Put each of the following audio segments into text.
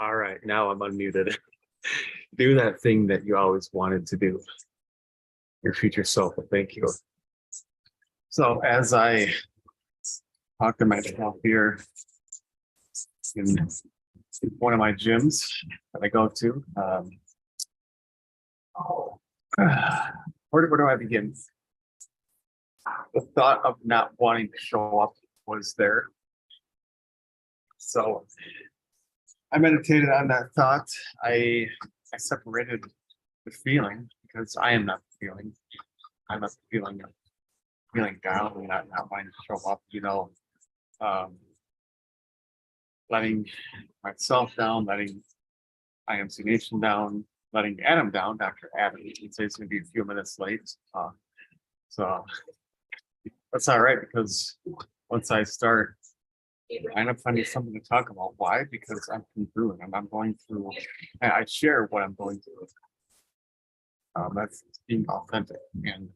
All right, now I'm unmuted. Do that thing that you always wanted to do, your future self. Thank you. So as I talk to myself here in one of my gyms that I go to, where do I begin? The thought of not wanting to show up was there. So I meditated on that thought. I separated the feeling because I am not the feeling. I'm not the feeling of feeling down and not wanting to show up, letting myself down, letting IMC Nation down, letting Adam down, Dr. Adam. He'd say he's gonna be a few minutes late. So that's all right because once I start, I end up finding something to talk about. Why? Because I'm congruent and I'm going through, and I share what I'm going through. That's being authentic. And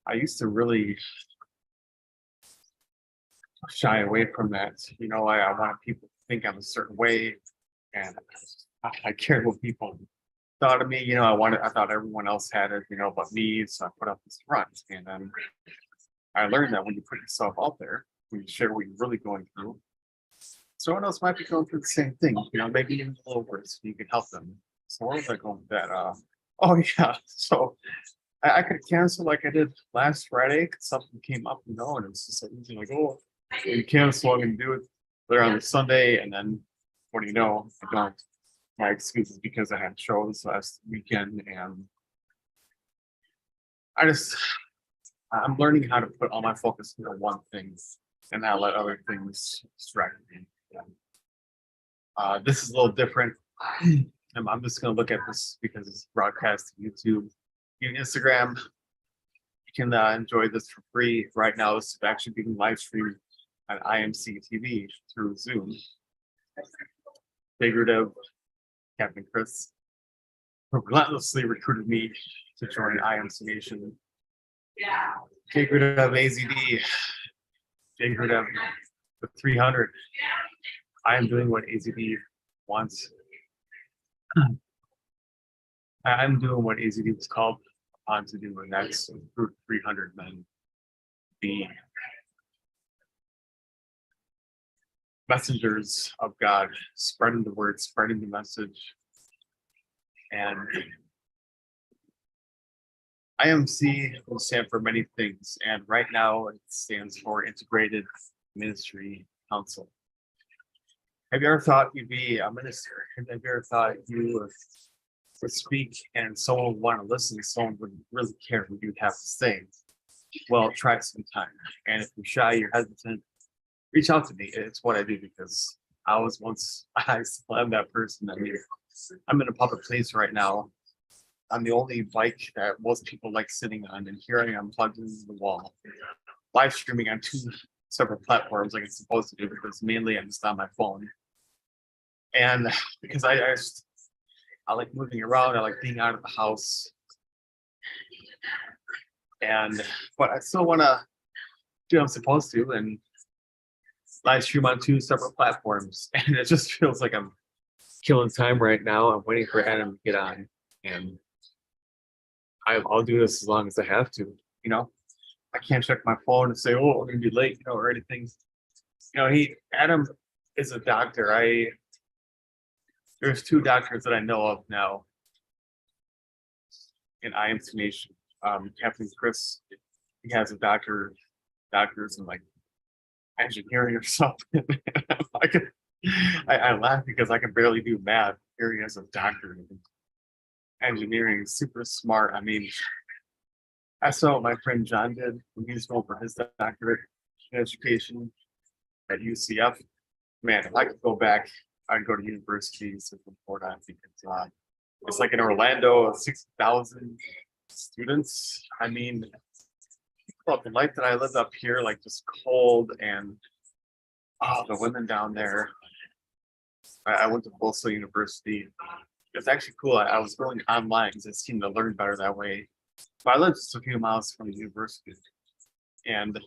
I used to really shy away from that. I want people to think I'm a certain way, and I cared what people thought of me. I thought everyone else had it, but me. So I put up this front, and then I learned that when you put yourself out there, when you share what you're really going through, someone else might be going through the same thing. Maybe even a little worse. You can help them. So where was I going with that? Oh yeah. So I could cancel like I did last Friday because something came up, and it's just like easy, like, oh, you cancel, I'm gonna do it later on the Sunday, and then what do you know? I don't. My excuse is because I had shows last weekend, and I'm learning how to put all my focus into one thing and not let other things distract me. This is a little different. I'm just going to look at this because it's broadcast to YouTube, Instagram. You can enjoy this for free. Right now, this is actually being live streamed on IMC TV through Zoom. Figurative, Captain Chris relentlessly recruited me to join IMC Nation. Figurative AZD, figurative the 300. I am doing what AZD wants. I'm doing what AZD was called upon to do, and that's recruit 300 men. Be messengers of God, spreading the word, spreading the message. And IMC will stand for many things, and right now it stands for Integrated Ministry Council. Have you ever thought you'd be a minister? Have you ever thought you would speak and someone would want to listen, someone would really care what you'd have to say? Well, try it sometime. And if you're shy, you're hesitant, reach out to me. It's what I do because I still am that person. I'm in a public place right now. I'm the only bike that most people like sitting on, and here I am plugged into the wall, live streaming on 2 separate platforms like it's supposed to do because mainly I'm just on my phone. And because I like moving around, I like being out of the house, but I still want to do what I'm supposed to and live stream on 2 separate platforms. And it just feels like I'm killing time right now. I'm waiting for Adam to get on, and I'll do this as long as I have to. I can't check my phone and say, "Oh, I'm gonna be late," or anything. Adam is a doctor. There's 2 doctors that I know of now in IMC Nation. Captain Chris, he has a doctors in like engineering or something. I laugh because I can barely do math. Here he has a doctor in engineering, super smart. I mean, I saw what my friend John did when he was going for his doctorate in education at UCF. Man, if I could go back, I'd go to universities in Florida. I think it's like in Orlando, 6,000 students. I mean, well, the life that I lived up here, like just cold, and the women down there. I went to Bolsa University. It's actually cool. I was going online because I seemed to learn better that way. But I lived just a few miles from the university, and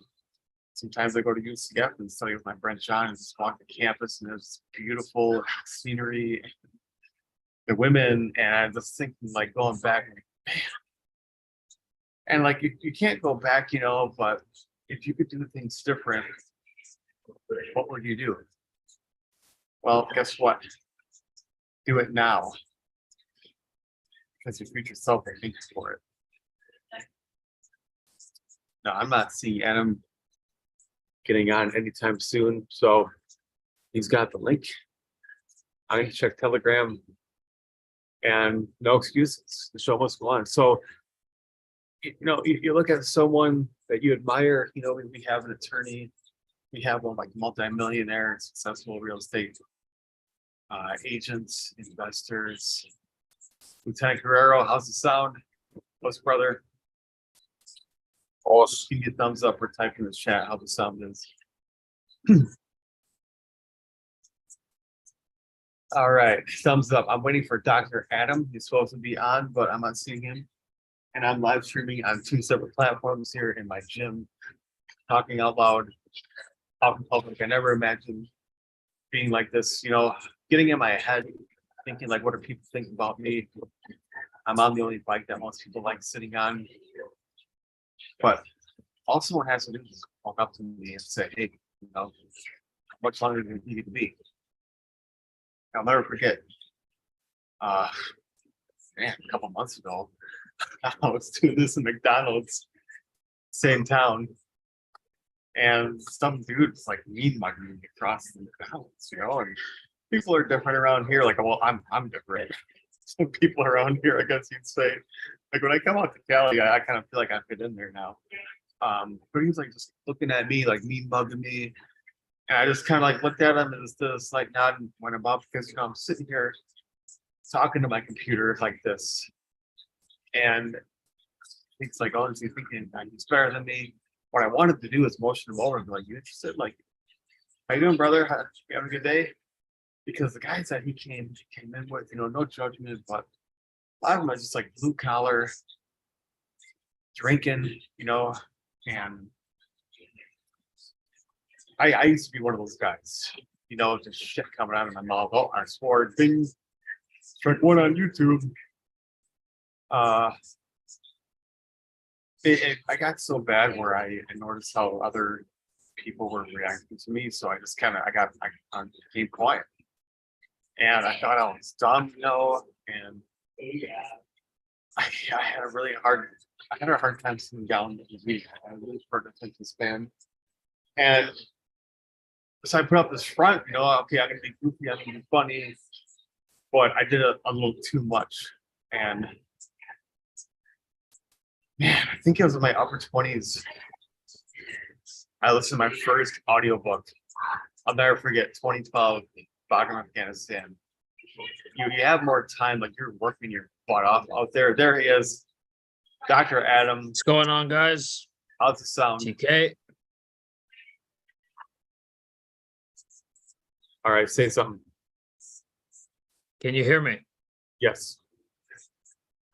Sometimes I go to UCF and study with my friend John and just walk the campus and there's beautiful scenery, the women, and I'm just thinking like going back, and like you can't go back, but if you could do things different, what would you do? Well, guess what? Do it now. Because your future self will thank you for it. No, I'm not seeing Adam getting on anytime soon. So he's got the link. I'm going to check Telegram and no excuses. The show must go on. So, you look at someone that you admire, we have an attorney, we have one like multi-millionaire, successful real estate agents, investors. Lieutenant Guerrero, how's the sound? What's brother? Awesome. Give me a thumbs up or type in the chat how the sound is. All right, thumbs up. I'm waiting for Dr. Adam. He's supposed to be on, but I'm not seeing him. And I'm live streaming on 2 separate platforms here in my gym, talking out loud, out in public. I never imagined being like this, getting in my head, thinking like, what do people think about me? I'm on the only bike that most people like sitting on. But all someone has to do is walk up to me and say, hey, how much longer do you get to be? I'll never forget. A couple months ago, I was doing this in McDonald's, same town, and some dude was like mean mugging me across the McDonald's, and people are different around here. Like, well, I'm different. Some people around here, I guess you'd say, like when I come out to Cali, I kind of feel like I fit in there now. But he was like just looking at me, like mean mugging me. And I just kind of like looked at him and just like nodded and went about because I'm sitting here talking to my computer like this. And he's like, oh, is he thinking he's better than me? What I wanted to do is motion him over and be like, you interested? Like, how you doing, brother? You having a good day? Because the guys that he came in with, no judgment, but a lot of them are just like blue collar, drinking, and I used to be one of those guys, just shit coming out of my mouth. Oh, I swore things. Check one on YouTube. I got so bad where I noticed how other people were reacting to me, so I just I became quiet. And I thought I was dumb, and I had a hard time sitting down this week. I had a really short attention span. And so I put up this front, okay, I'm gonna be goofy, I'm gonna be funny, but I did a little too much. And man, I think it was in my upper 20s. I listened to my first audiobook. I'll never forget 2012, Bagram, Afghanistan. You have more time, like you're working your butt off out there. There he is, Dr. Adam. What's going on, guys? How's the sound? TK. All right, say something. Can you hear me? Yes.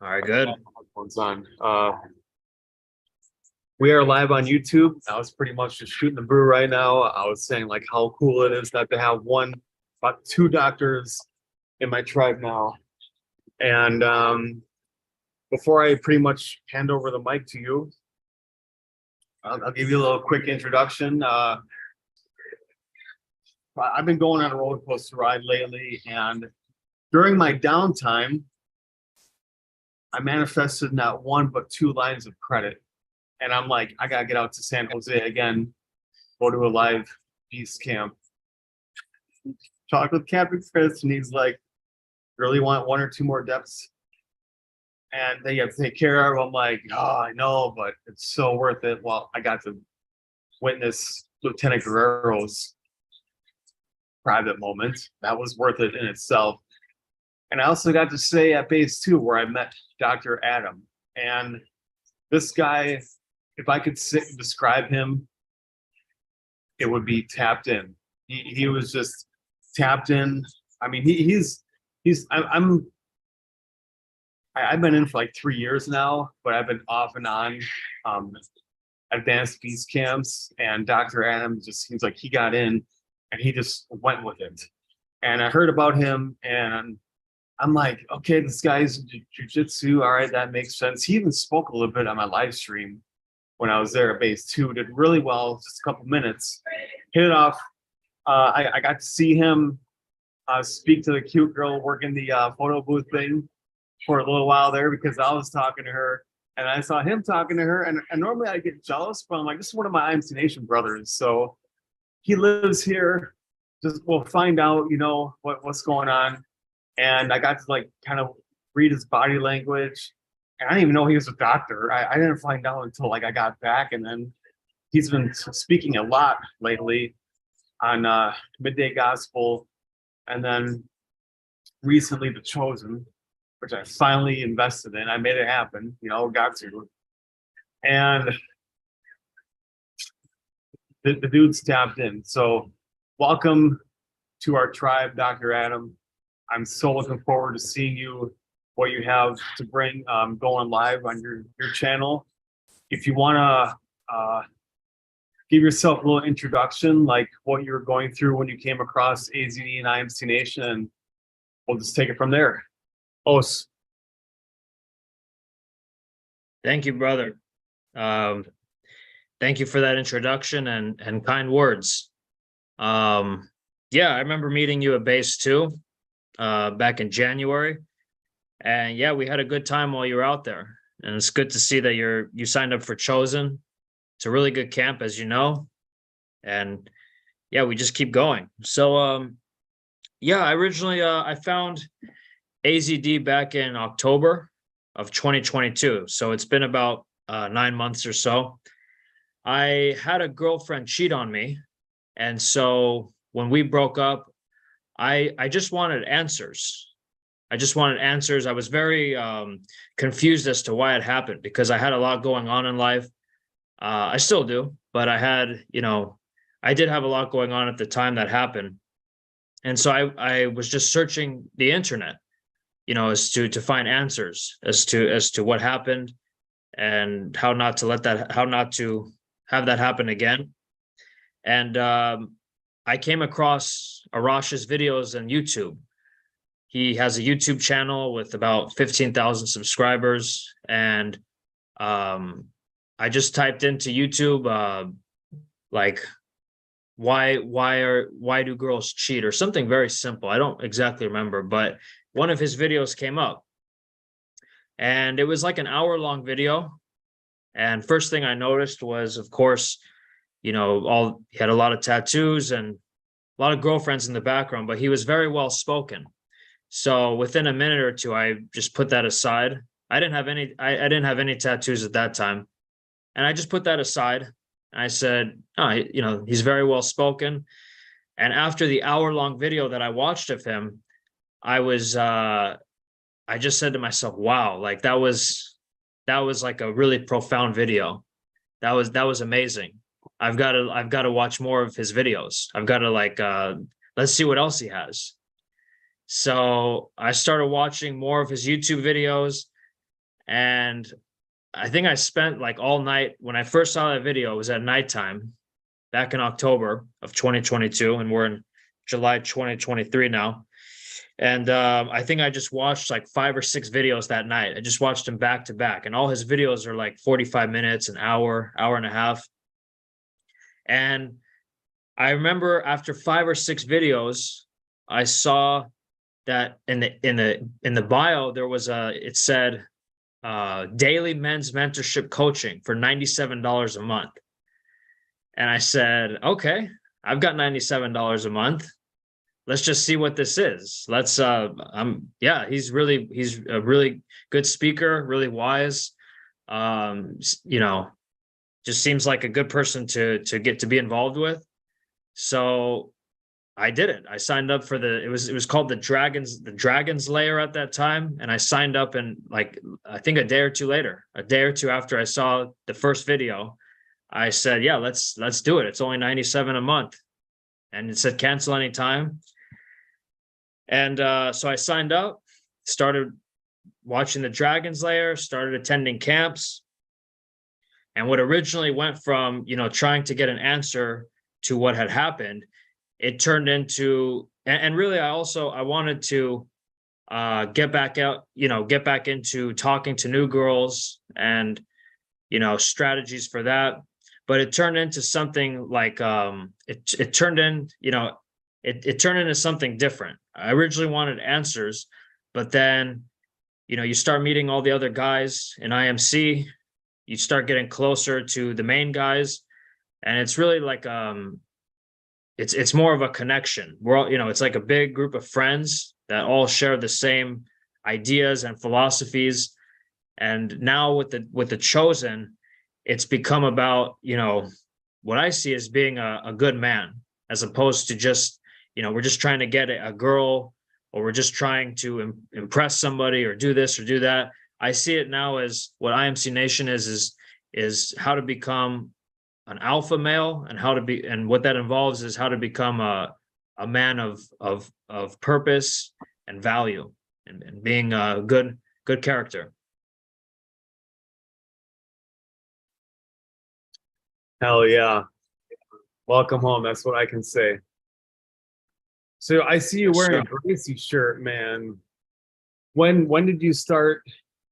All right, good. One's on. We are live on YouTube. I was pretty much just shooting the brew right now. I was saying like how cool it is not to have about 2 doctors in my tribe now. And before I pretty much hand over the mic to you, I'll give you a little quick introduction. I've been going on a roller coaster ride lately, and during my downtime, I manifested not 1 but 2 lines of credit. And I'm like, I gotta get out to San Jose again, go to a live peace camp. Talk with Captain Chris, and he's like, really want 1 or 2 more depths? And they have to take care of. I'm like, oh, I know, but it's so worth it. Well, I got to witness Lieutenant Guerrero's private moment. That was worth it in itself. And I also got to stay at base 2 where I met Dr. Adam. And this guy, if I could sit and describe him, it would be tapped in. He was just tapped in. I mean, I've been in for like 3 years now, but I've been off and on. advanced peace camps, and Dr. Adam just seems like he got in and he just went with it. And I heard about him and I'm like, okay, this guy's jujitsu. All right, that makes sense. He even spoke a little bit on my live stream when I was there at base 2. Did really well, just a couple minutes. Hit it off. I got to see him speak to the cute girl working the photo booth thing for a little while there because I was talking to her and I saw him talking to her. And normally I get jealous, but I'm like, this is one of my IMC Nation brothers. So he lives here. Just we'll find out, what's going on. And I got to like kind of read his body language. And I didn't even know he was a doctor. I didn't find out until like I got back. And then he's been speaking a lot lately on Midday Gospel. And then recently The Chosen, which I finally invested in. I made it happen, got to. And the dude's tapped in. So welcome to our tribe, Dr. Adam. I'm so looking forward to seeing you, what you have to bring going live on your channel. If you want to give yourself a little introduction, like what you were going through when you came across AZD and IMC Nation, and we'll just take it from there. Os. Thank you, brother. Thank you for that introduction and kind words. Yeah, I remember meeting you at base 2 back in January. And yeah, we had a good time while you were out there. And it's good to see that you signed up for Chosen. It's a really good camp, as you know. And yeah, we just keep going. So yeah, I originally I found AZD back in October of 2022. So it's been about 9 months or so. I had a girlfriend cheat on me. And so when we broke up, I just wanted answers. I just wanted answers. I was very confused as to why it happened because I had a lot going on in life. I still do, but I did have a lot going on at the time that happened. And so I was just searching the internet, as to find answers as to what happened and how not to have that happen again. And I came across Arash's videos on YouTube. He has a YouTube channel with about 15,000 subscribers. And I just typed into YouTube, like, why do girls cheat or something very simple. I don't exactly remember, but one of his videos came up. And it was like an hour-long video. And first thing I noticed was, of course, he had a lot of tattoos and a lot of girlfriends in the background, but he was very well spoken. So within a minute or two, I just put that aside. I didn't have any tattoos at that time. And I just put that aside. I said, oh, he's very well spoken. And after the hour-long video that I watched of him, I just said to myself, wow, like that was like a really profound video. That was amazing. I've got to watch more of his videos. I've got to let's see what else he has. So I started watching more of his YouTube videos, and I think I spent like all night. When I first saw that video, it was at nighttime back in October of 2022, and we're in July 2023 now. And I think I just watched like 5 or 6 videos that night. I just watched them back to back, and all his videos are like 45 minutes, an hour and a half. And I remember after 5 or 6 videos, I saw that in the bio there was it said daily men's mentorship coaching for $97 a month. And I said, okay, I've got $97 a month. Let's just see what this is. Let's he's a really good speaker, really wise. Just seems like a good person to get to be involved with. So I did it. I signed up for it was called the Dragon's Lair at that time. And I signed up, and like, I think a day or two after I saw the first video, I said, yeah, let's do it. It's only $97 a month. And it said cancel anytime. And so I signed up, started watching the Dragon's Lair, started attending camps. And what originally went from, trying to get an answer to what had happened, it turned into, and really I wanted to get back out, get back into talking to new girls and, strategies for that. But it turned into something like, it turned in, it turned into something different. I originally wanted answers, but then, you start meeting all the other guys in IMC, you start getting closer to the main guys, and it's really like, it's more of a connection. We're all, it's like a big group of friends that all share the same ideas and philosophies. And now with the chosen, it's become about, what I see as being a good man, as opposed to just, we're just trying to get a girl, or we're just trying to impress somebody or do this or do that. I see it now as what IMC Nation is how to become an alpha male, and what that involves is how to become a man of purpose and value, and being a good character. Hell yeah. Welcome home. That's what I can say. So I see you wearing a Gracie shirt, man. When did you start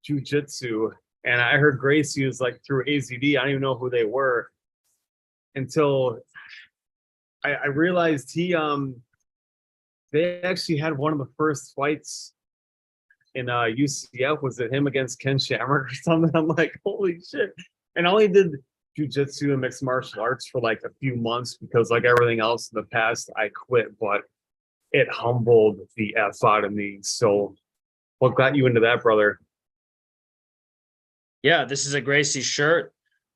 jujitsu? And I heard Gracie was like through AZD. I don't even know who they were until I realized they actually had one of the first fights in UCF. Was it him against Ken Shamrock or something? I'm like, holy shit. And all he did jujitsu and mixed martial arts for like a few months, because like everything else in the past, I quit, but it humbled the F out of me. So what got you into that, brother? Yeah, this is a Gracie shirt.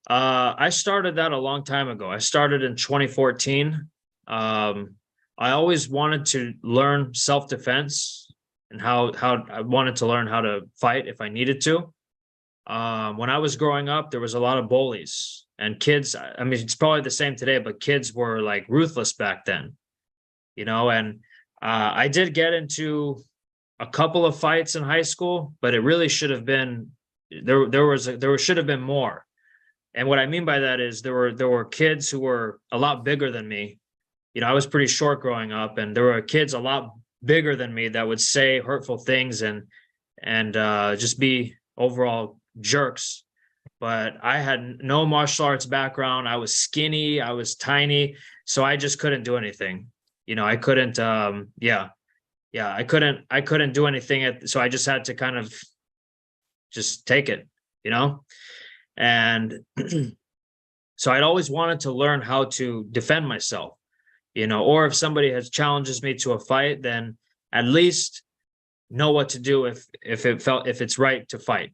I started that a long time ago. I started in 2014. I always wanted to learn self-defense, and how I wanted to learn how to fight if I needed to. When I was growing up, there was a lot of bullies and kids. I mean, it's probably the same today, but kids were like ruthless back then, and I did get into a couple of fights in high school, but it really should have been, there should have been more. And what I mean by that is there were kids who were a lot bigger than me. I was pretty short growing up, and there were kids a lot bigger than me that would say hurtful things and just be overall jerks. But I had no martial arts background. I was skinny, I was tiny, so I just couldn't do anything. I couldn't I couldn't do anything so I just had to kind of just take it, and so I'd always wanted to learn how to defend myself, or if somebody has challenges me to a fight, then at least know what to do if it's right to fight.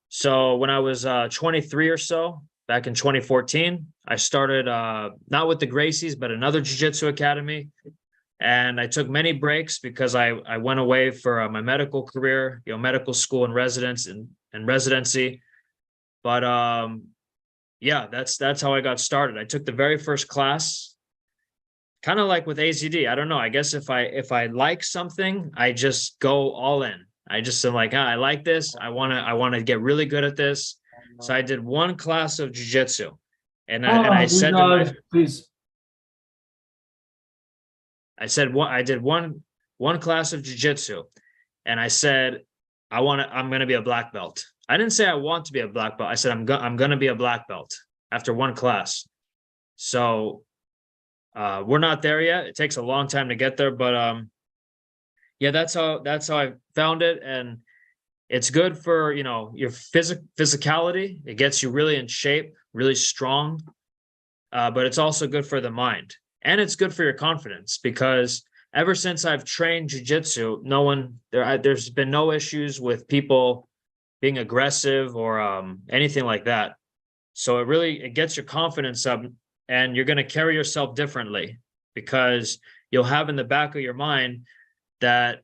So when I was 23 or so, back in 2014, I started not with the Gracies, but another jiu-jitsu academy. And I took many breaks because I went away for my medical career, medical school and residency. But yeah, that's how I got started. I took the very first class, kind of like with AZD. I don't know. I guess if I like something, I just go all in. I just am like, I like this. I want to get really good at this. So I did one class of jiu-jitsu, and I said to my, please. I did one class of jiu-jitsu, and I said, I'm going to be a black belt. I didn't say I want to be a black belt. I said, I'm going to be a black belt after one class. So we're not there yet. It takes a long time to get there, but yeah, that's how I found it. And it's good for, your physicality. It gets you really in shape, really strong. But it's also good for the mind, and it's good for your confidence, because ever since I've trained jiu-jitsu, there's been no issues with people being aggressive or anything like that. So it gets your confidence up, and you're going to carry yourself differently, because you'll have in the back of your mind that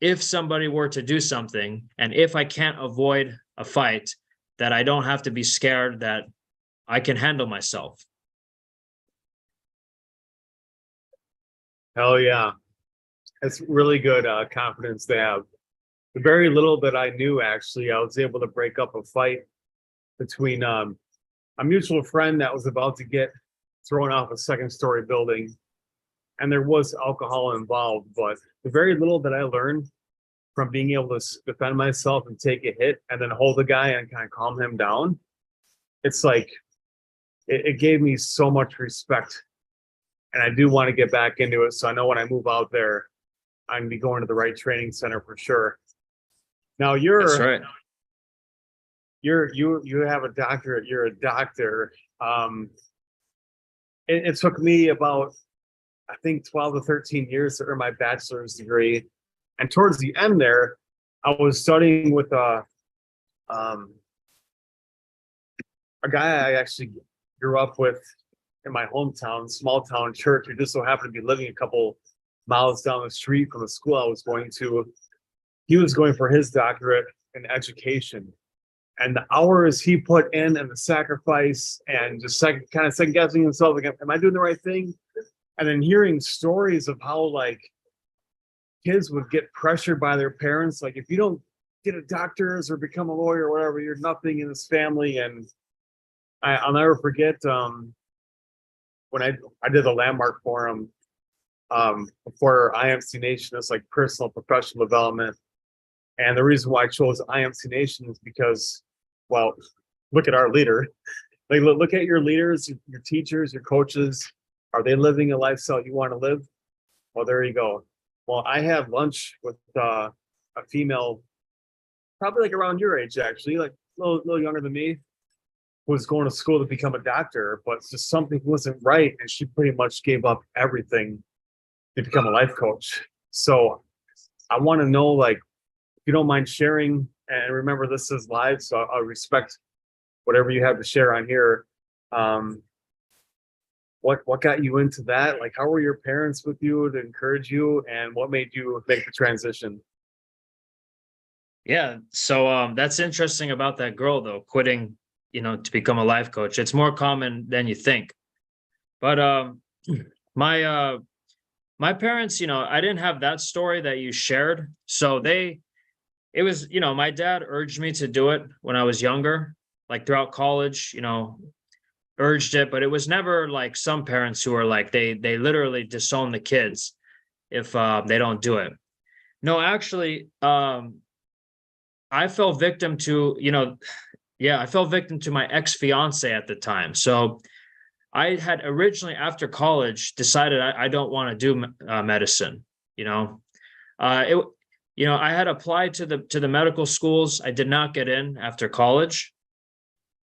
if somebody were to do something, and if I can't avoid a fight, that I don't have to be scared, that I can handle myself. Hell yeah. That's really good confidence to have. The very little that I knew, actually, I was able to break up a fight between a mutual friend that was about to get thrown off a second-story building, and there was alcohol involved. But the very little that I learned from being able to defend myself and take a hit and then hold the guy and kind of calm him down, it's like it gave me so much respect. And I do want to get back into it. So I know when I move out there, I'm gonna be going to the right training center for sure. Now That's right. you have a doctorate, you're a doctor. It took me about, I think, 12 to 13 years to earn my bachelor's degree. And towards the end there, I was studying with a guy I actually grew up with in my hometown, small town church, who just so happened to be living a couple miles down the street from the school I was going to. He was going for his doctorate in education. And the hours he put in and the sacrifice and just kind of second guessing himself, like, am I doing the right thing? And then hearing stories of how like kids would get pressured by their parents, like if you don't get a doctor's or become a lawyer or whatever, you're nothing in this family. And I'll never forget when I did the landmark forum for IMC Nation, it's like personal professional development. And the reason why I chose IMC Nation is because, well, look at our leader. Like, look at your leaders, your teachers, your coaches. Are they living a lifestyle you want to live? Well, there you go. Well, I had lunch with a female, probably like around your age, actually, like a little younger than me, who was going to school to become a doctor, but just something wasn't right. And she pretty much gave up everything to become a life coach. So I want to know, like, if you don't mind sharing, and remember this is live, so I'll respect whatever you have to share on here. What got you into that? Like, how were your parents with you to encourage you, and what made you make the transition? Yeah. So that's interesting about that girl though, quitting, to become a life coach. It's more common than you think. But my my parents, I didn't have that story that you shared. So it was, my dad urged me to do it when I was younger, like throughout college, urged it, but it was never like some parents who are like, they literally disown the kids if they don't do it. No, actually, I fell victim to, I fell victim to my ex-fiance at the time. So I had originally, after college, decided I don't want to do medicine. I had applied to the medical schools. I did not get in after college,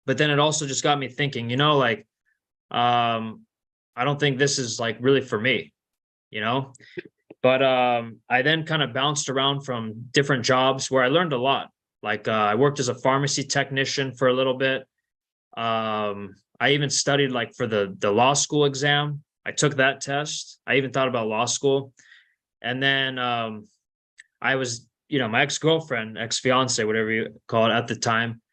but then it also just got me thinking. I don't think this is like really for me. But I then kind of bounced around from different jobs where I learned a lot. Like I worked as a pharmacy technician for a little bit. I even studied like for the law school exam. I took that test. I even thought about law school. And then I was, my ex-girlfriend, ex-fiance, whatever you call it at the time,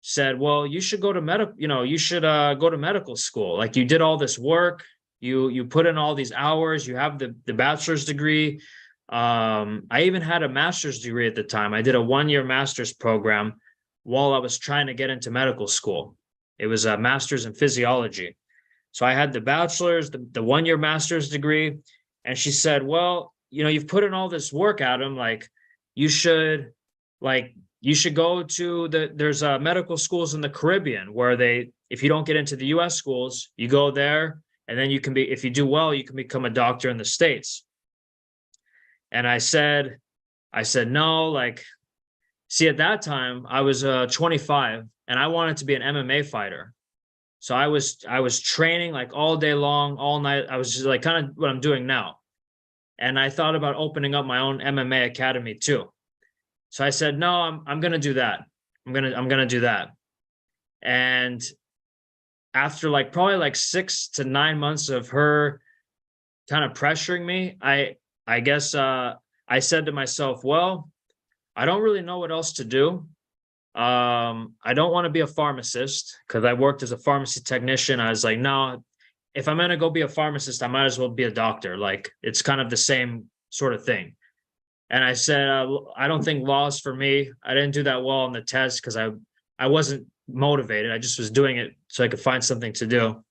said, well, you should go to go to medical school. Like you did all this work. You put in all these hours, you have the bachelor's degree. I even had a master's degree at the time. I did a 1-year master's program while I was trying to get into medical school. It was a master's in physiology. So I had the bachelor's, the 1-year master's degree. And she said, well, you've put in all this work, Adam, like you should go to there's medical schools in the Caribbean where if you don't get into the US schools, you go there. And then if you do well, you can become a doctor in the States. And I said, no, like, see, at that time I was 25 and I wanted to be an MMA fighter. So I was training like all day long, all night. I was just like kind of what I'm doing now. And I thought about opening up my own MMA academy too. So I said, no, I'm going to do that. I'm going to do that. And after probably 6 to 9 months of her kind of pressuring me, I guess I said to myself, well, I don't really know what else to do. I don't want to be a pharmacist because I worked as a pharmacy technician. I was like, no, if I'm going to go be a pharmacist, I might as well be a doctor. Like it's kind of the same sort of thing. And I said, I don't think law is for me. I didn't do that well on the test because I wasn't motivated. I just was doing it so I could find something to do.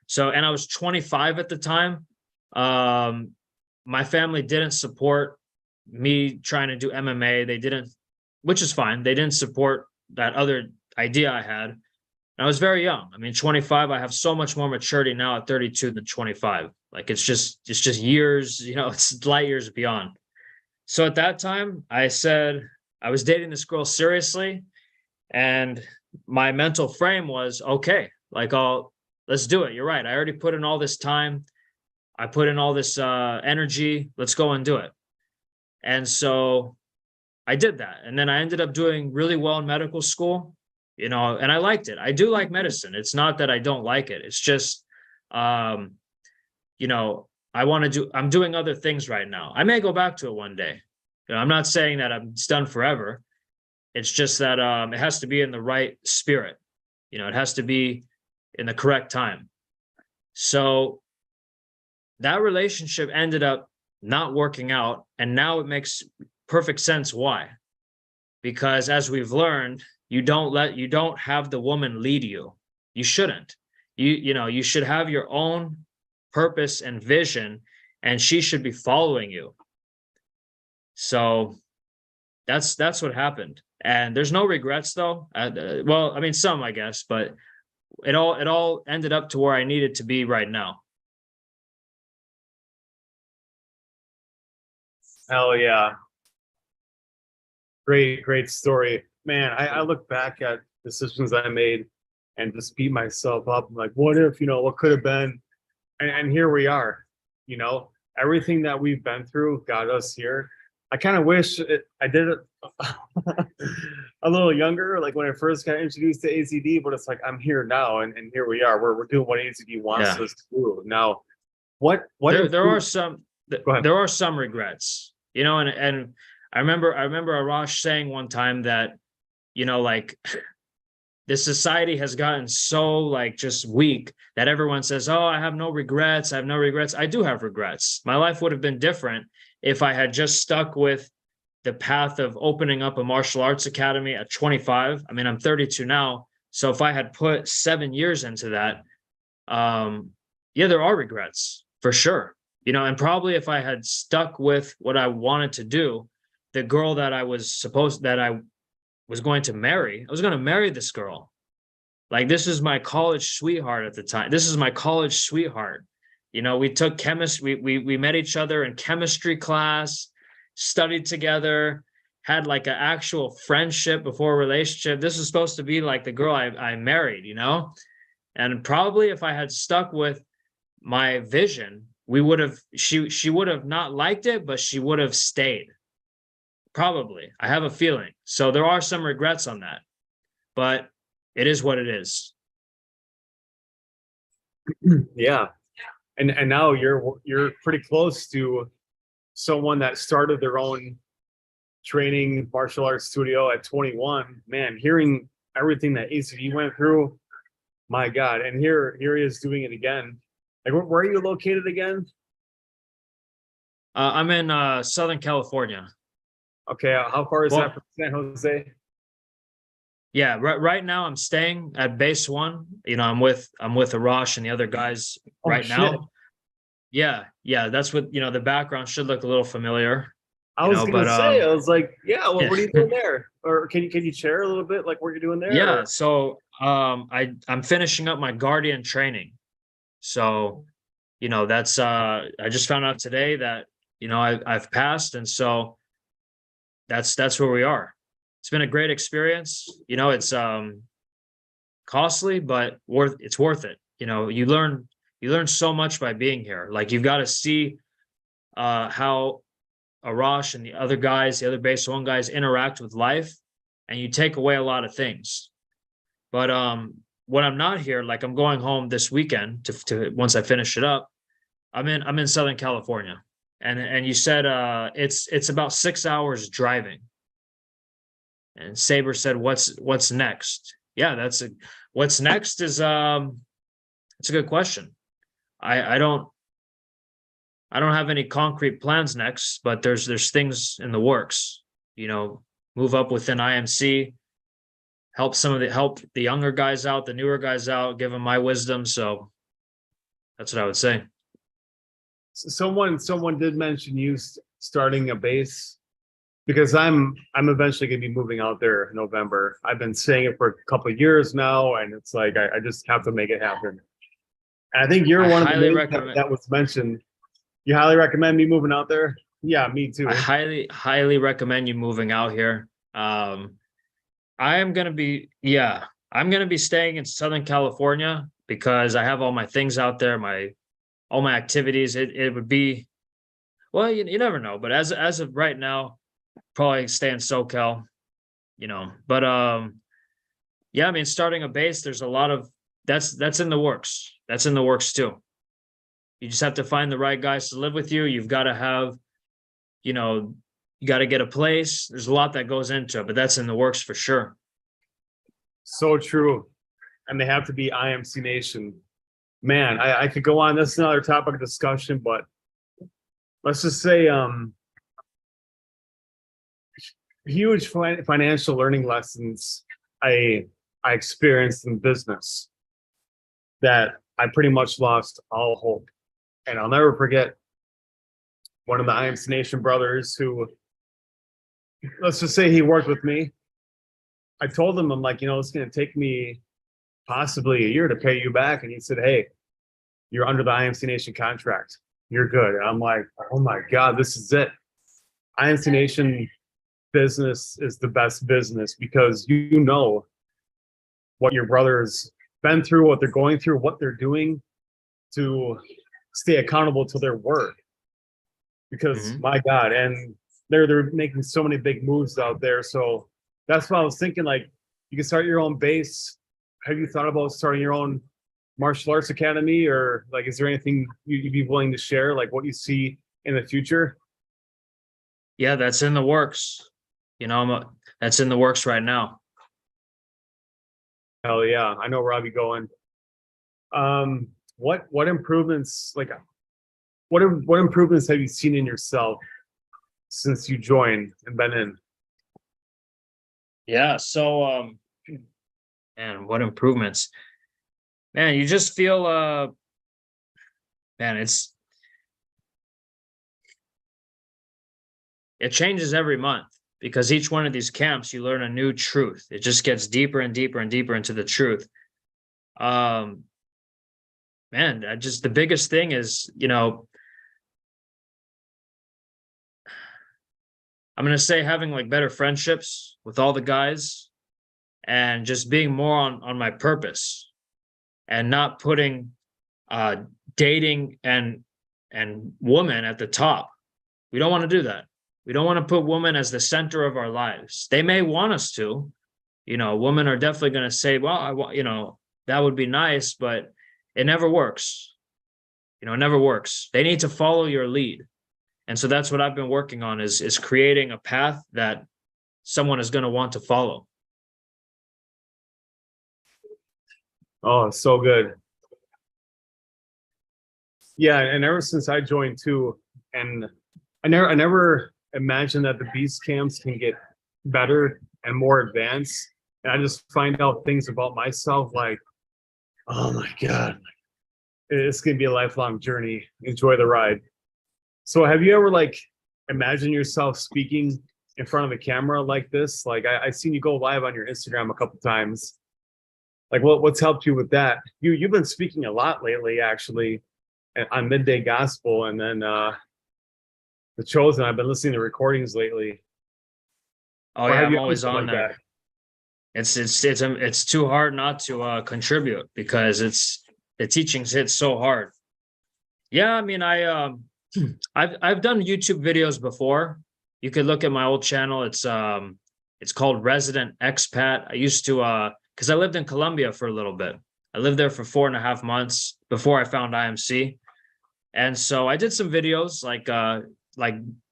So, and I was 25 at the time. My family didn't support me trying to do MMA. They didn't, which is fine. They didn't support that other idea I had. I was very young. I mean, 25, I have so much more maturity now at 32 than 25. Like it's just years, it's light years beyond. So at that time, I said I was dating this girl seriously, and my mental frame was okay, like let's do it. You're right. I already put in all this time. I put in all this energy. Let's go and do it. And so I did that. And then I ended up doing really well in medical school, and I liked it. I do like medicine. It's not that I don't like it. It's just, I'm doing other things right now. I may go back to it one day. I'm not saying that it's done forever. It's just that it has to be in the right spirit. It has to be in the correct time. So that relationship ended up not working out. And now it makes perfect sense why. Because as we've learned, you don't have the woman lead you. You shouldn't. You should have your own purpose and vision, and she should be following you. So that's what happened. And there's no regrets though. Well, I mean, some, I guess, but it all ended up to where I needed to be right now. Hell yeah. Great story. Man, I look back at decisions I made and just beat myself up. I'm like, what if, what could have been? And here we are, everything that we've been through got us here. I kind of wish I did it a little younger, like when I first got introduced to AZD, but it's like, I'm here now, and here we are. We're doing what AZD wants us to do. Now, what there are some regrets, and I remember Arash saying one time that, like this society has gotten so like just weak that everyone says, oh, I have no regrets. I have no regrets. I do have regrets. My life would have been different if I had just stuck with the path of opening up a martial arts academy at 25. I mean, I'm 32 now. So if I had put 7 years into that, there are regrets for sure. And probably if I had stuck with what I wanted to do, the girl that I was going to marry, I was going to marry this girl. Like, this is my college sweetheart at the time. This is my college sweetheart. We took chemistry. We met each other in chemistry class, studied together, had like an actual friendship before a relationship. This is supposed to be like the girl I married, and probably if I had stuck with my vision, she would have not liked it, but she would have stayed. Probably. I have a feeling. So there are some regrets on that, but it is what it is. Yeah. And now you're pretty close to someone that started their own training martial arts studio at 21. Man, hearing everything that AZD went through, my God. And here he is doing it again. Like, where are you located again? I'm in Southern California. Okay, how far is that from San Jose? Yeah, right now I'm staying at base 1. I'm with Arash and the other guys right now. Yeah, that's what the background should look a little familiar. I was gonna say, I was like, yeah, what are you doing there? Or can you share a little bit like what you're doing there? Yeah, so I'm finishing up my Guardian training. So, that's I just found out today that I've passed, and so that's where we are. It's been a great experience. It's costly, but it's worth it. You learn so much by being here. Like, you've got to see how Arash and the other guys, the other base 1 guys interact with life, and you take away a lot of things. But when I'm not here, like I'm going home this weekend to once I finish it up, I'm in Southern California. And you said it's about 6 hours driving. And Saber said, what's next? Yeah, what's next is it's a good question. I don't have any concrete plans next, but there's things in the works. Move up within IMC, help the younger guys out, the newer guys out, give them my wisdom. So that's what I would say. Someone did mention you starting a base, because I'm eventually going to be moving out there in November. I've been saying it for a couple of years now, and it's like I just have to make it happen. And I think you're one of the names that was mentioned. You highly recommend me moving out there? Yeah, me too. I highly recommend you moving out here. I'm gonna be staying in Southern California because I have all my things out there, all my activities. It would be, well, you never know, but as of right now, probably stay in SoCal, But yeah, I mean, starting a base, there's a lot of that's in the works. That's in the works too. You just have to find the right guys to live with you. You've got to have, you got to get a place. There's a lot that goes into it, but that's in the works for sure. So true. And they have to be IMC Nation. Man, I could go on. This is another topic of discussion, but let's just say huge financial learning lessons I experienced in business that I pretty much lost all hope. And I'll never forget one of the IMC Nation brothers who, let's just say he worked with me. I told him, I'm like, it's going to take me possibly a year to pay you back. And he said, hey, you're under the IMC Nation contract. You're good. And I'm like, oh my God, this is it. IMC Nation business is the best business because you know what your brother's been through, what they're going through, what they're doing to stay accountable to their word. Because my God, and they're making so many big moves out there. So that's why I was thinking, like, you can start your own base. Have you thought about starting your own martial arts academy, or like, is there anything you'd be willing to share, like what you see in the future? Yeah, that's in the works. That's in the works right now. Hell yeah, I know where I'll be going. What improvements, like, what improvements have you seen in yourself since you joined and been in? Yeah, so and what improvements? Man, you just feel man, it changes every month because each one of these camps you learn a new truth. It just gets deeper and deeper and deeper into the truth. Man, the biggest thing is, I'm going to say having like better friendships with all the guys and just being more on my purpose and not putting dating and woman at the top. We don't want to do that. We don't want to put women as the center of our lives. They may want us to, women are definitely going to say, well, I want, that would be nice, but it never works. It never works. They need to follow your lead. And so that's what I've been working on is creating a path that someone is going to want to follow. Oh, so good. Yeah, and ever since I joined too, and I never imagined that the beast camps can get better and more advanced. And I just find out things about myself like, oh my God, it's gonna be a lifelong journey. Enjoy the ride. So have you ever like imagined yourself speaking in front of a camera like this? Like I've seen you go live on your Instagram a couple times. Like what's helped you with that? You've been speaking a lot lately, actually, on Midday Gospel, and then The Chosen. I've been listening to recordings lately. Oh yeah, I'm always on there. It's too hard not to contribute because the teachings hit so hard. Yeah, I mean, I've done YouTube videos before. You could look at my old channel. It's called Resident Expat. I used to because I lived in Colombia for a little bit. I lived there for 4.5 months before I found IMC. And so I did some videos like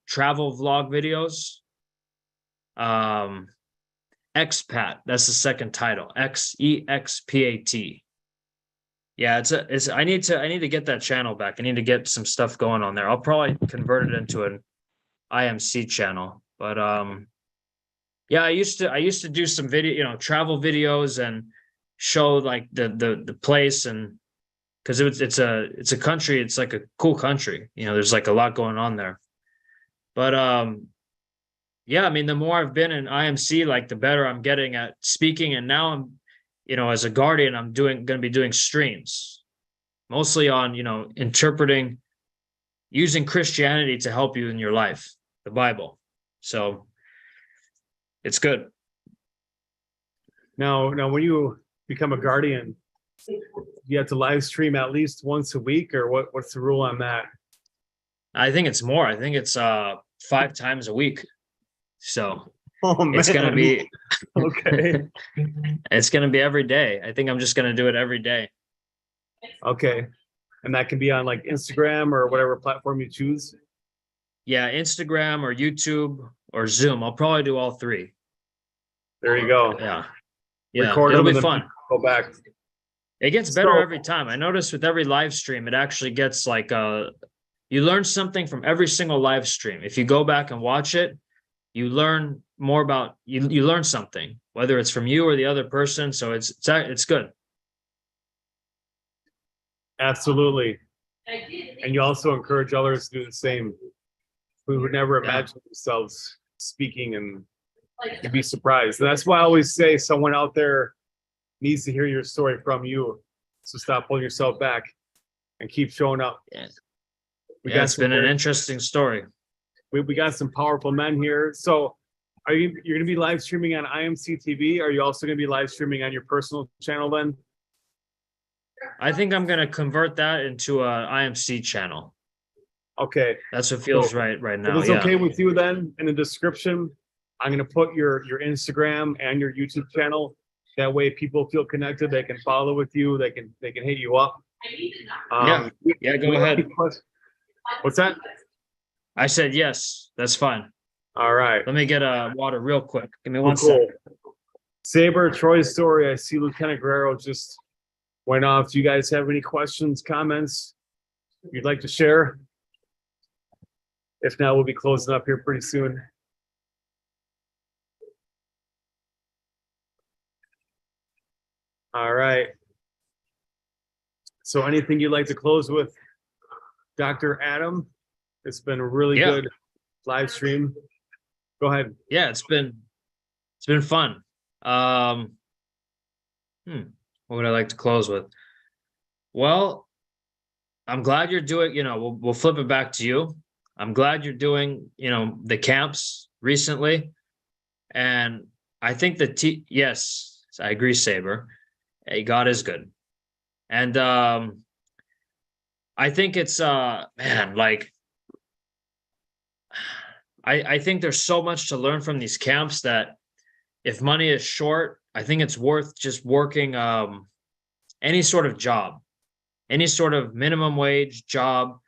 travel vlog videos. Expat, that's the second title. Expat. Yeah, I need to get that channel back. I need to get some stuff going on there. I'll probably convert it into an IMC channel. But Yeah, I used to do some video, travel videos and show like the place, and because it's a country, it's like a cool country. There's like a lot going on there. But yeah, I mean, the more I've been in IMC, like the better I'm getting at speaking. And now I'm, as a guardian, I'm gonna be doing streams, mostly on, interpreting, using Christianity to help you in your life, the Bible. So it's good. Now, when you become a guardian, you have to live stream at least once a week, or what's the rule on that? I think it's more. I think it's 5 times a week. So Oh man. it's gonna be Okay. it's gonna be every day. I think I'm just gonna do it every day. Okay. And that can be on like Instagram or whatever platform you choose. Yeah, Instagram or YouTube or Zoom. I'll probably do all 3. There you go. Yeah. Yeah, Record it'll them be and then fun. go back. It gets better So- every time. I notice with every live stream, it actually gets like you learn something from every single live stream. If you go back and watch it, you learn more about you learn something, whether it's from you or the other person. So it's good. Absolutely. And you also encourage others to do the same. We would never Yeah. imagine themselves speaking, and you'd be surprised. And that's why I always say someone out there needs to hear your story from you. So stop pulling yourself back and keep showing up. Yeah. We Yeah, got it's some been an very- interesting story. we got some powerful men here. So you're going to be live streaming on IMC TV? Are you also going to be live streaming on your personal channel then? I think I'm gonna convert that into a IMC channel. Okay. That's what feels So, right If now. it's Yeah. okay with you, then in the description, I'm going to put your Instagram and your YouTube channel. That way people feel connected. They can follow with you. They can hit you up. Yeah. Yeah, go ahead. What's that? I said yes. That's fine. All right. Let me get water real quick. Give me Oh, one second. Saber, Troy's story. I see Lieutenant Guerrero just went off. Do you guys have any questions, comments you'd like to share? If not, we'll be closing up here pretty soon. All right. So anything you'd like to close with, Dr. Adam? It's been a really Yeah. good live stream. Go ahead. Yeah, it's been fun. What would I like to close with? Well, I'm glad you're doing, we'll flip it back to you. I'm glad you're doing, the camps recently. And I think yes, I agree, Saber. Hey, God is good. And I think it's man, like I think there's so much to learn from these camps that if money is short, I think it's worth just working any sort of job, any sort of minimum wage job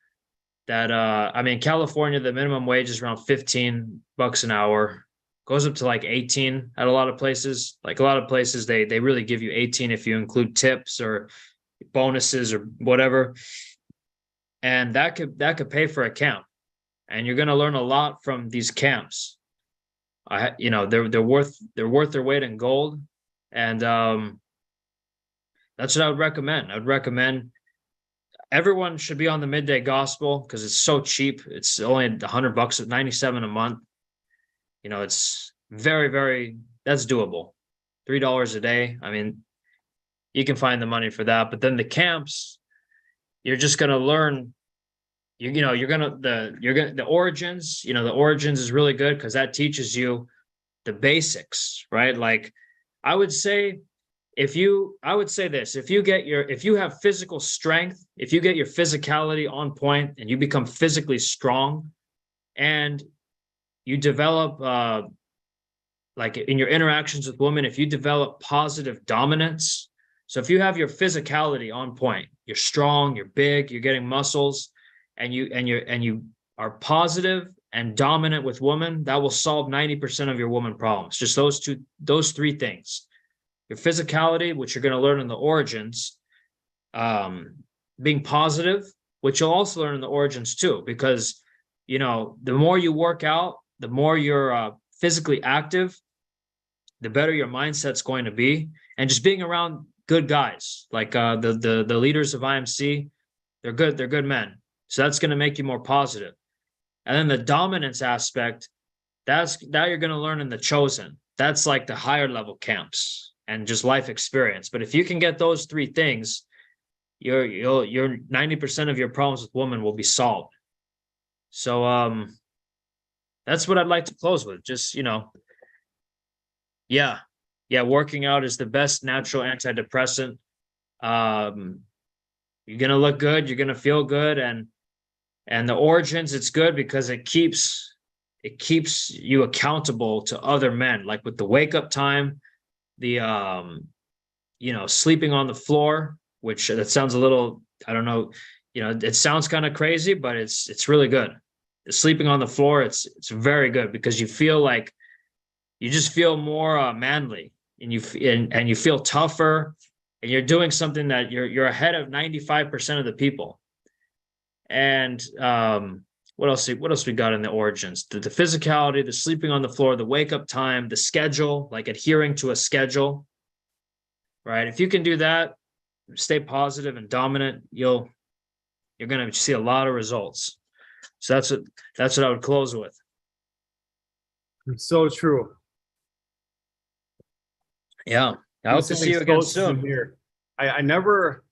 that I mean, California, the minimum wage is around $15 an hour, goes up to like 18 at a lot of places. Like a lot of places, they really give you 18 if you include tips or bonuses or whatever. And that could pay for a camp. And you're going to learn a lot from these camps. They're worth their weight in gold. And that's what I would recommend. I would recommend everyone should be on the midday gospel because it's so cheap. It's only $100 at 97 a month. It's very, very, that's doable. $3 a day. I mean, you can find the money for that. But then the camps, you're just going to learn, the origins, the origins is really good because that teaches you the basics, right? Like I would say this, if you have physical strength, if you get your physicality on point and you become physically strong and you develop, like in your interactions with women, if you develop positive dominance. So if you have your physicality on point, you're strong, you're big, you're getting muscles, and you are positive and dominant with women, that will solve 90% of your woman problems. Just those 3 things. Your physicality, which you're going to learn in the origins, being positive, which you'll also learn in the origins too, because, the more you work out, the more you're physically active, the better your mindset's going to be. And just being around good guys, like the leaders of IMC, they're good men. So that's going to make you more positive. And then the dominance aspect, that's now you're going to learn in the chosen. That's like the higher level camps and just life experience. But if you can get those three things, your 90% of your problems with women will be solved. So that's what I'd like to close with. Just, yeah, working out is the best natural antidepressant. You're gonna look good, you're gonna feel good, and the origins, it's good because it keeps you accountable to other men, like with the wake up time, the sleeping on the floor, which that sounds a little, I don't know, it sounds kind of crazy, but it's really good. The sleeping on the floor, it's very good because you just feel more manly, and you feel tougher, and you're doing something that you're ahead of 95% of the people. And what else we got in the origins? The physicality, the sleeping on the floor, the wake up time, the schedule, like adhering to a schedule, right? If you can do that, stay positive and dominant, you're going to see a lot of results. So that's what I would close with. So true. Yeah. I hope to see you again soon. Here. I never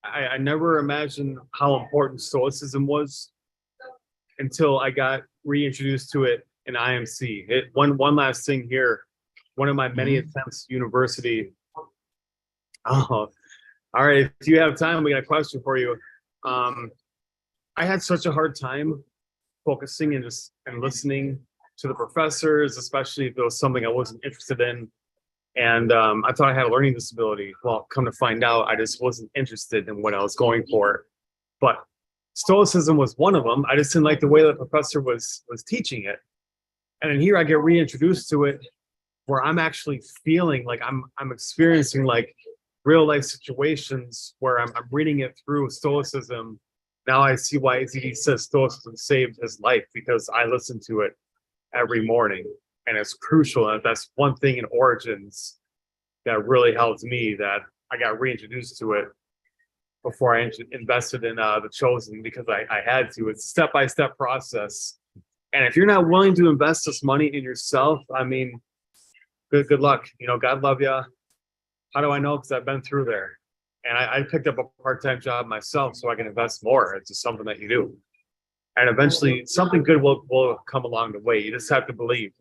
imagined how important stoicism was until I got reintroduced to it in IMC. One last thing here. One of my many attempts at university. Oh, all right. If you have time, we got a question for you. I had such a hard time focusing and listening to the professors, especially if it was something I wasn't interested in. And I thought I had a learning disability. Well, come to find out, I just wasn't interested in what I was going for. But stoicism was one of them. I just didn't like the way the professor was teaching it. And then here I get reintroduced to it, where I'm actually feeling like I'm experiencing like real life situations where I'm reading it through stoicism. Now I see why AZD'z says stoicism saved his life, because I listen to it every morning. And it's crucial. And that's one thing in Origins that really helped me, that I got reintroduced to it before I invested in the Chosen, because I had to. It's a step-by-step process. And if you're not willing to invest this money in yourself, I mean, good luck. God love you. How do I know? Because I've been through there. And I picked up a part-time job myself so I can invest more. It's just something that you do. And eventually something good will come along the way. You just have to believe.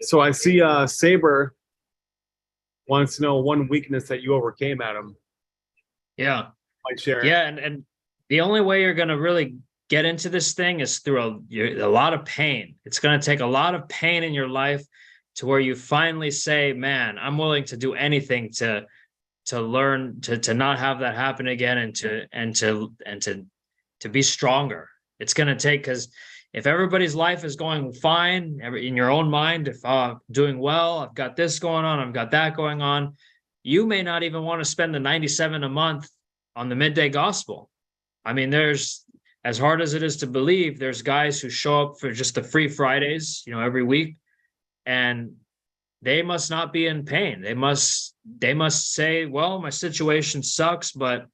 So I see Saber wants to know one weakness that you overcame, Adam. Yeah. Might share. Yeah, and the only way you're going to really get into this thing is through a lot of pain. It's going to take a lot of pain in your life to where you finally say, man, I'm willing to do anything to learn to not have that happen again, and to be stronger. It's going to take, because if everybody's life is going fine in your own mind, if I'm doing well, I've got this going on, I've got that going on, you may not even want to spend the $97 a month on the midday gospel. I mean, there's, as hard as it is to believe, there's guys who show up for just the free Fridays, every week, and they must not be in pain. They must say, well, my situation sucks, but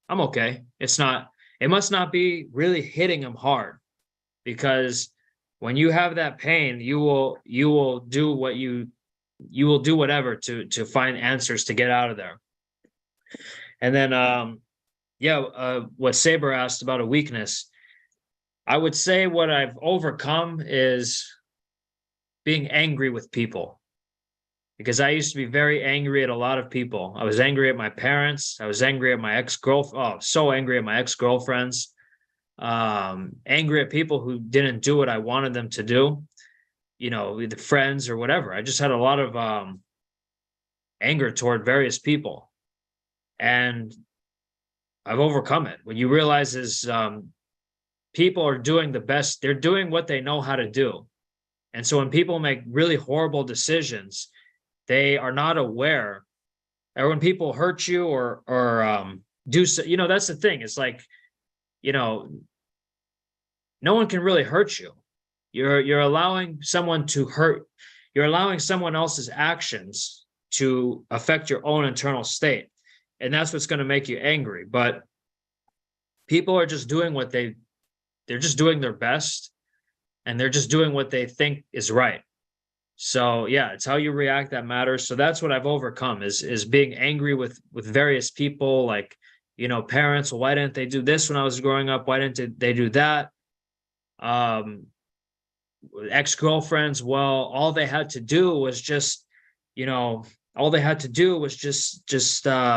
I'm okay. It must not be really hitting them hard. Because when you have that pain, you will do whatever to find answers to get out of there. And then what Saber asked about a weakness, I would say what I've overcome is being angry with people. Because I used to be very angry at a lot of people. I was angry at my parents. I was angry at my ex-girlfriend. Oh, so angry at my ex-girlfriends. Angry at people who didn't do what I wanted them to do, either friends or whatever. I just had a lot of anger toward various people, and I've overcome it. What you realize is people are doing the best. They're doing what they know how to do. And so when people make really horrible decisions, they are not aware. Or when people hurt you or do so, that's the thing. It's like, no one can really hurt you. You're allowing someone to hurt. you're allowing someone else's actions to affect your own internal state. And that's what's going to make you angry. But people are just doing what they're just doing their best, and they're just doing what they think is right. So yeah, it's how you react that matters. So that's what I've overcome is being angry with various people, like, you know, parents. Well, why didn't they do this when I was growing up? Why didn't they do that? Ex-girlfriends. Well, all they had to do was just, you know,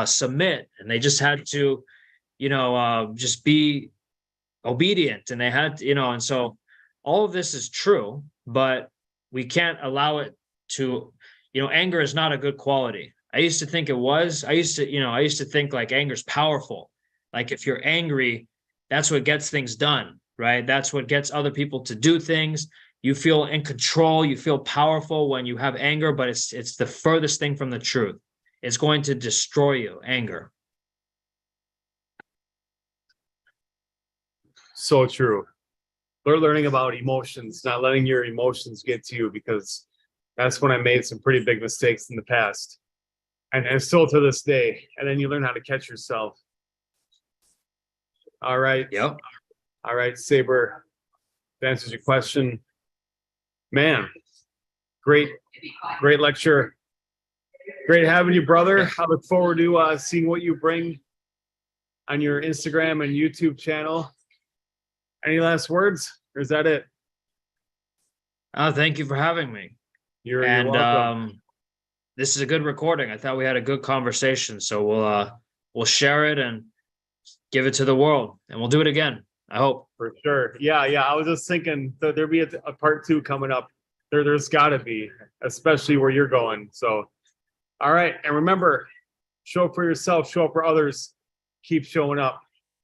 submit, and they just had to, you know, just be obedient, and they had to, you know, and so all of this is true, but we can't allow it to, you know, anger is not a good quality. I used to think it was. I used to think like anger is powerful. Like if you're angry, that's what gets things done, right? That's what gets other people to do things. You feel in control, you feel powerful when you have anger, but it's the furthest thing from the truth. It's going to destroy you, anger. So true. We're learning about emotions, not letting your emotions get to you, because that's when I made some pretty big mistakes in the past. And still to this day. And then you learn how to catch yourself. All right. Yep. All right, Saber. That answers your question. Man, great lecture. Great having you, brother. I look forward to seeing what you bring on your Instagram and YouTube channel. Any last words, or is that it? Thank you for having me. You're welcome. This is a good recording. I thought we had a good conversation, so we'll share it and give it to the world, and we'll do it again. I hope. For sure. Yeah. I was just thinking that there'll be a part 2 coming up. There's got to be, especially where you're going. So, all right, and remember, show up for yourself, show up for others, keep showing up.